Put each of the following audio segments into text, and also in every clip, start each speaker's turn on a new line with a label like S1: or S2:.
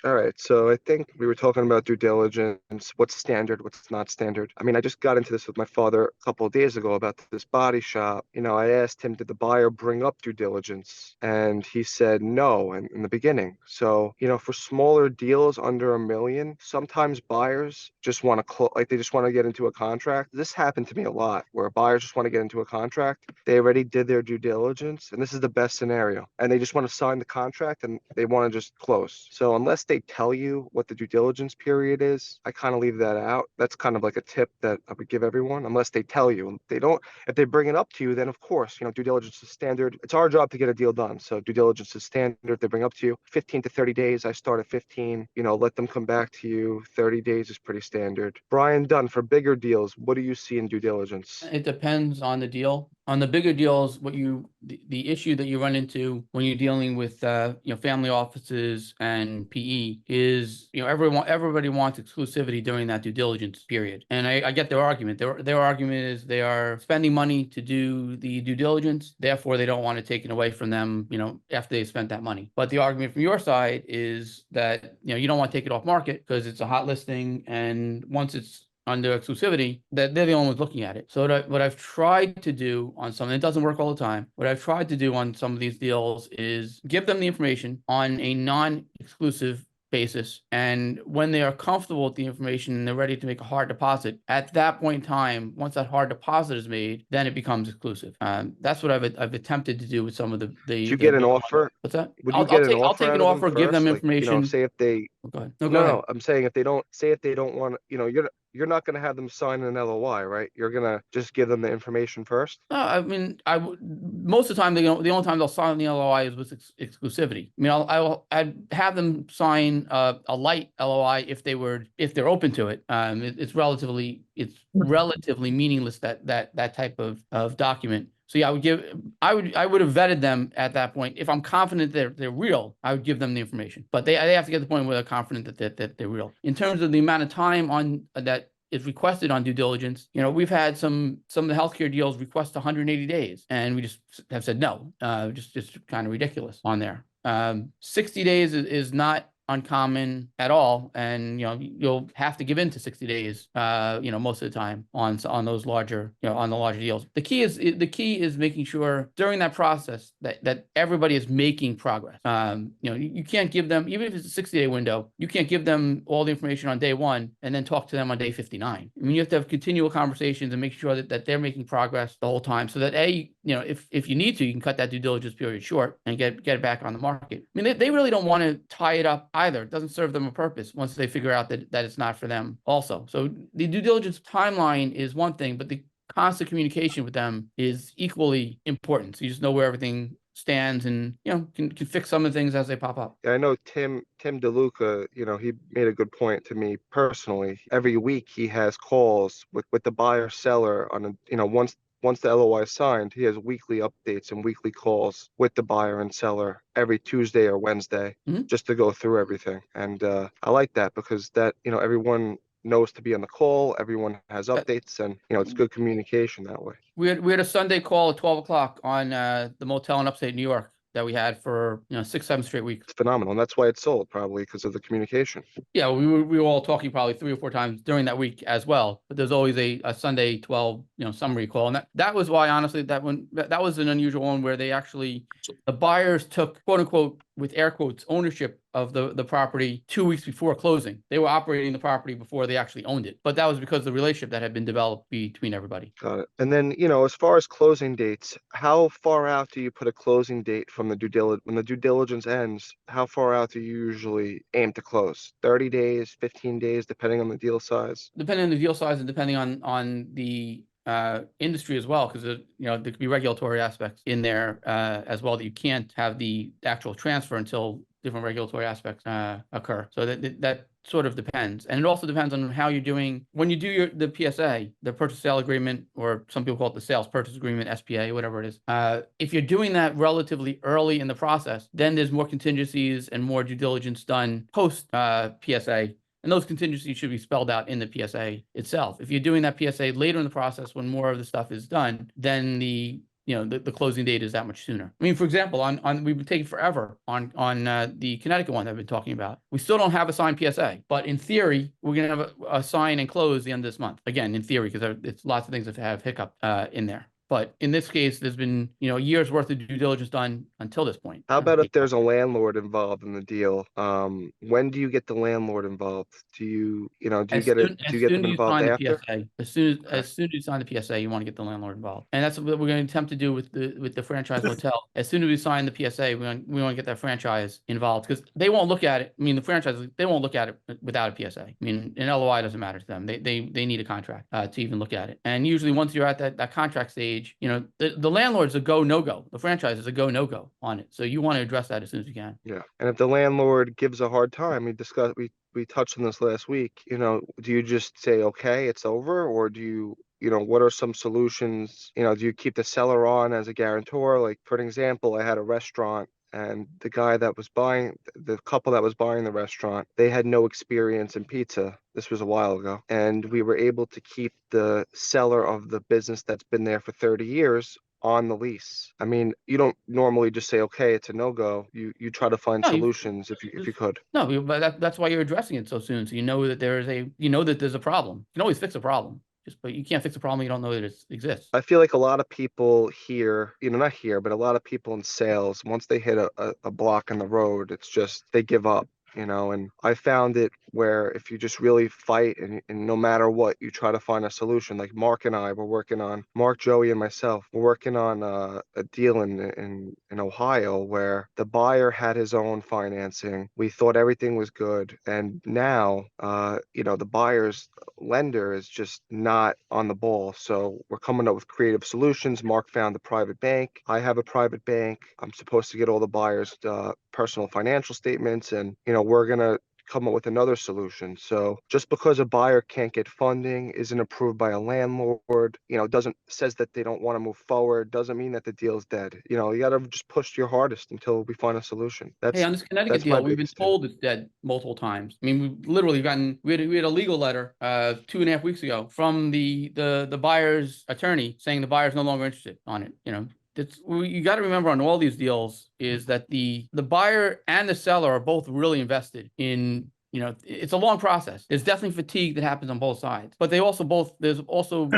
S1: All right, so I think we were talking about due diligence, what's standard, what's not standard. I mean, I just got into this with my father a couple of days ago about this body shop. I asked him, did the buyer bring up due diligence? And he said no in the beginning. So, for smaller deals under 1 million, sometimes buyers just want to like they just want to get into a contract. This happened to me a lot where buyers just want to get into a contract. They already did their due diligence, and this is the best scenario. And they just want to sign the contract and they want to just close. So unless they tell you what the due diligence period is, I kind of leave that out. That's kind of like a tip that I would give everyone, unless they tell you. And they don't, if they bring it up to you, then of course, due diligence is standard. It's our job to get a deal done. So due diligence is standard. If they bring up to you 15 to 30 days, I start at 15, let them come back to you. 30 days is pretty standard. Brian Dunn, for bigger deals, what do you see in due diligence?
S2: It depends on the deal. On the bigger deals, the issue that you run into when you're dealing with family offices and PE is everybody wants exclusivity during that due diligence period, and I get their argument. Their argument is they are spending money to do the due diligence, therefore they don't want it taken away from them after they spent that money. But the argument from your side is that you don't want to take it off market because it's a hot listing, and once it's under exclusivity, that they're the only ones looking at it. So what I've tried to do on some, and it doesn't work all the time, what I've tried to do on some of these deals is give them the information on a non-exclusive basis. And when they are comfortable with the information and they're ready to make a hard deposit, at that point in time, once that hard deposit is made, then it becomes exclusive. That's what I've attempted to do with some of the.
S1: Did you get an offer?
S2: What's that?
S1: Would you get an offer?
S2: I'll take an offer, give them information.
S1: Say if they.
S2: Oh, go ahead.
S1: No, I'm saying if they don't want, you're not going to have them sign an LOI, right? You're going to just give them the information first.
S2: I mean, most of the time, the only time they'll sign the LOI is with exclusivity. I mean, I'd have them sign a light LOI if they're open to it. It's relatively meaningless that type of document. So yeah, I would have vetted them at that point. If I'm confident they're real, I would give them the information. But they have to get to the point where they're confident that they're real. In terms of the amount of time on that is requested on due diligence, we've had some of the healthcare deals request 180 days, and we just have said no. Just kind of ridiculous on there. 60 days is not uncommon at all, and you'll have to give in to 60 days most of the time on those larger on the larger deals. The key is making sure during that process that everybody is making progress. You can't give them, even if it's a 60-day window, you can't give them all the information on day 1 and then talk to them on day 59. I mean, you have to have continual conversations and make sure that they're making progress the whole time, so that if you need to, you can cut that due diligence period short and get it back on the market. I mean, they really don't want to tie it up either. It doesn't serve them a purpose once they figure out that it's not for them also. So the due diligence timeline is one thing, but the constant communication with them is equally important. So you just know where everything stands and can fix some of the things as they pop up.
S1: Yeah, I know Tim DeLuca, he made a good point to me personally. Every week he has calls with the buyer seller on once the LOI is signed, he has weekly updates and weekly calls with the buyer and seller every Tuesday or Wednesday, just to go through everything. And I like that because that, everyone knows to be on the call. Everyone has updates, and it's good communication that way.
S2: We had a Sunday call at 12 o'clock on the motel in upstate New York that we had for 6-7 straight weeks.
S1: It's phenomenal, and that's why it sold, probably because of the communication.
S2: Yeah, we were all talking probably 3 or 4 times during that week as well. But there's always a Sunday 12 summary call, and that was why, honestly, that was an unusual one where the buyers took, quote unquote, with air quotes, ownership of the property 2 weeks before closing. They were operating the property before they actually owned it, but that was because of the relationship that had been developed between everybody.
S1: Got it. And then, as far as closing dates, how far out do you put a closing date from the due diligence? When the due diligence ends, how far out do you usually aim to close? 30 days, 15 days, depending on the deal size?
S2: Depending on the deal size and depending on the industry as well, because there could be regulatory aspects in there as well, that you can't have the actual transfer until different regulatory aspects occur. So that sort of depends, and it also depends on how you're doing when you do the PSA, the purchase sale agreement, or some people call it the sales purchase agreement, SPA, whatever it is. If you're doing that relatively early in the process, then there's more contingencies and more due diligence done post PSA. And those contingencies should be spelled out in the PSA itself. If you're doing that PSA later in the process when more of the stuff is done, then the the closing date is that much sooner. I mean, for example, we've been taking forever on the Connecticut one that I've been talking about. We still don't have a signed PSA, but in theory, we're going to have a sign and close the end of this month. Again, in theory, because it's lots of things that have hiccup in there. But in this case, there's been, a year's worth of due diligence done until this point.
S1: How about if there's a landlord involved in the deal? When do you get the landlord involved? Do you get them
S2: As
S1: involved
S2: soon as you
S1: after?
S2: sign the PSA,
S1: Okay.
S2: as soon as you sign the PSA, you want to get the landlord involved, and that's what we're going to attempt to do with the franchise hotel. As soon as we sign the PSA, we want to get that franchise involved, because they won't look at it. I mean, the franchise, they won't look at it without a PSA. I mean, an LOI doesn't matter to them. They need a contract to even look at it. And usually, once you're at that contract stage, the landlord's a go no go. The franchise is a go no go on it. So you want to address that as soon as you can.
S1: Yeah. And if the landlord gives a hard time, we touched on this last week, do you just say, okay, it's over? Or do you, what are some solutions? Do you keep the seller on as a guarantor? Like, for an example, I had a restaurant, and the couple that was buying the restaurant, they had no experience in pizza. This was a while ago. And we were able to keep the seller of the business that's been there for 30 years on the lease. I mean, you don't normally just say, okay, it's a no-go. You try to find
S2: No,
S1: solutions if you could.
S2: No, but that's why you're addressing it so soon. So that there's a problem. You can always fix a problem, but you can't fix a problem you don't know that it exists.
S1: I feel like a lot of people here, not here, but a lot of people in sales, once they hit a block in the road, it's just they give up. And I found it where if you just really fight and no matter what, you try to find a solution. Like Mark, Joey, and myself, we're working on a deal in Ohio where the buyer had his own financing. We thought everything was good. And now, the buyer's lender is just not on the ball. So we're coming up with creative solutions. Mark found a private bank. I have a private bank. I'm supposed to get all the buyers' personal financial statements, and we're going to come up with another solution. So just because a buyer can't get funding, isn't approved by a landlord, says that they don't want to move forward, doesn't mean that the deal's dead. You got to just push your hardest until we find a solution.
S2: Hey, on this Connecticut
S1: my
S2: deal, we've been
S1: biggest thing.
S2: told it's dead multiple times. I mean, we've literally we had a legal letter 2.5 weeks ago from the buyer's attorney saying the buyer's no longer interested on it. You got to remember on all these deals is that the buyer and the seller are both really invested in, it's a long process. There's definitely fatigue that happens on both sides, but there's also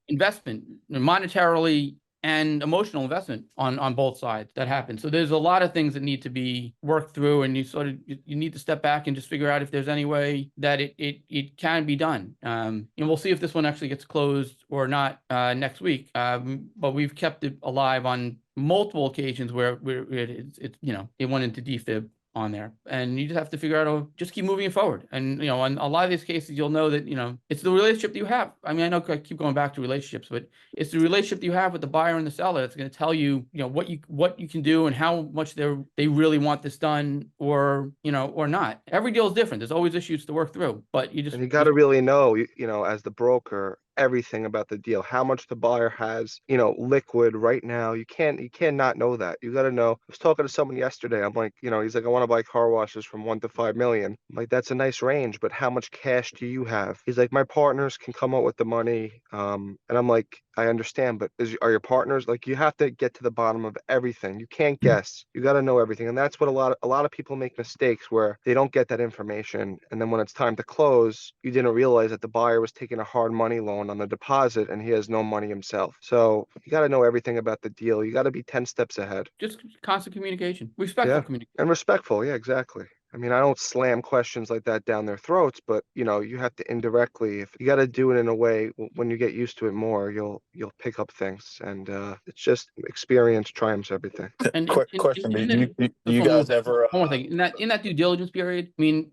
S2: investment monetarily and emotional investment on both sides that happens. So there's a lot of things that need to be worked through, and you need to step back and just figure out if there's any way that it can be done. And we'll see if this one actually gets closed or not next week. But we've kept it alive on multiple occasions where it went into defib on there, and you just have to figure out how just keep moving it forward. And on a lot of these cases, you'll know that it's the relationship that you have. I mean, I know I keep going back to relationships, but it's the relationship that you have with the buyer and the seller that's going to tell you what you can do and how much they really want this done, or not. Every deal is different. There's always issues to work through, but you
S1: got to really know, as the broker, everything about the deal, how much the buyer has, liquid right now. You cannot know that. You got to know. I was talking to someone yesterday. I'm like, he's like, I want to buy car washes from 1 to 5 million. I'm like, that's a nice range, but how much cash do you have? He's like, my partners can come up with the money. And I'm like, I understand, but are your partners, like, you have to get to the bottom of everything. You can't guess. You got to know everything. And that's what a lot of people make mistakes, where they don't get that information. And then when it's time to close, you didn't realize that the buyer was taking a hard money loan on the deposit and he has no money himself. So you got to know everything about the deal. You got to be 10 steps ahead.
S2: Just constant communication, respectful communication.
S1: And respectful. Yeah, exactly. I mean, I don't slam questions like that down their throats, but you have to indirectly. If you got to do it in a way, when you get used to it more, you'll pick up things, and it's just experience triumphs everything.
S3: And question: do you guys ever?
S2: One more thing in that due diligence period. I mean,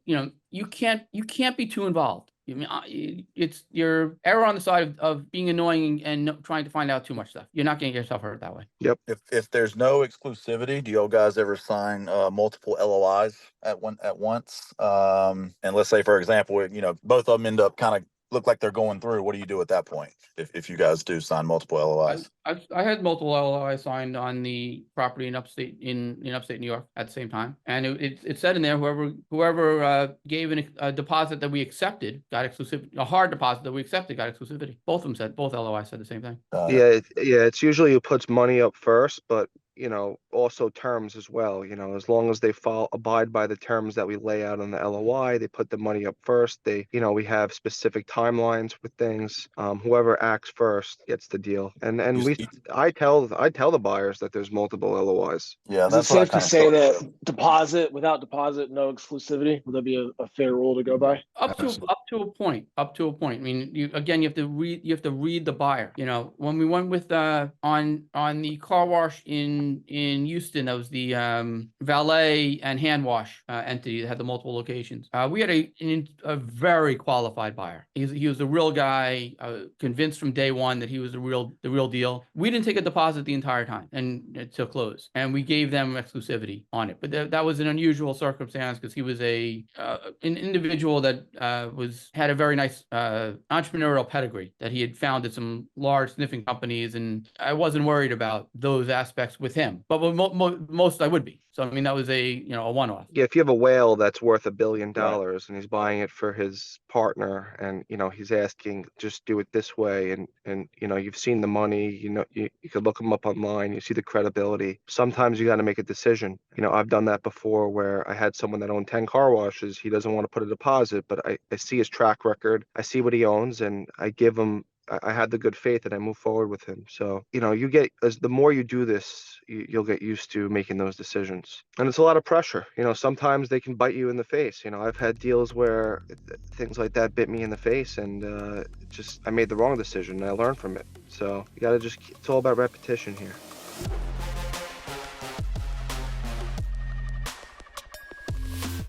S2: you can't be too involved. I mean, it's your error on the side of being annoying and trying to find out too much stuff. You're not going to get yourself hurt that way.
S1: Yep.
S3: If there's no exclusivity, do you guys ever sign multiple LOIs at once? And let's say, for example, both of them end up kind of look like they're going through, what do you do at that point? If you guys do sign multiple LOIs?
S2: I had multiple LOIs signed on the property in upstate New York at the same time, and it said in there whoever gave a deposit that we accepted got exclusivity. A hard deposit that we accepted got exclusivity. Both LOIs said the same thing.
S1: Yeah, it's usually who puts money up first, but also terms as well. As long as they abide by the terms that we lay out on the LOI, they put the money up first. We have specific timelines with things. Whoever acts first gets the deal. And I tell the buyers that there's multiple LOIs.
S3: Yeah,
S4: Is it
S3: that's what I
S4: safe to
S3: kind of
S4: say
S3: thought.
S4: that deposit without deposit, no exclusivity? Would that be a fair rule to go by?
S2: Up to a point. I mean, you have to read the buyer. When we went with on the car wash in Houston, that was the valet and hand wash entity that had the multiple locations. We had a very qualified buyer. He was a real guy, convinced from day one that he was the real deal. We didn't take a deposit the entire time and to close, and we gave them exclusivity on it. But that was an unusual circumstance because he was an individual that had a very nice entrepreneurial pedigree that he had founded some large sniffing companies, and I wasn't worried about those aspects with him. But with most I would be. So I mean, that was a one-off.
S1: Yeah, if you have a whale that's worth $1 billion and he's buying it for his partner, and he's asking, just do it this way, and you've seen the money, you could look him up online, you see the credibility. Sometimes you got to make a decision. I've done that before where I had someone that owned 10 car washes. He doesn't want to put a deposit, but I see his track record, I see what he owns, and I had the good faith and I move forward with him. So, the more you do this, you'll get used to making those decisions. And it's a lot of pressure. Sometimes they can bite you in the face. I've had deals where things like that bit me in the face, and I made the wrong decision and I learned from it. So it's all about repetition here.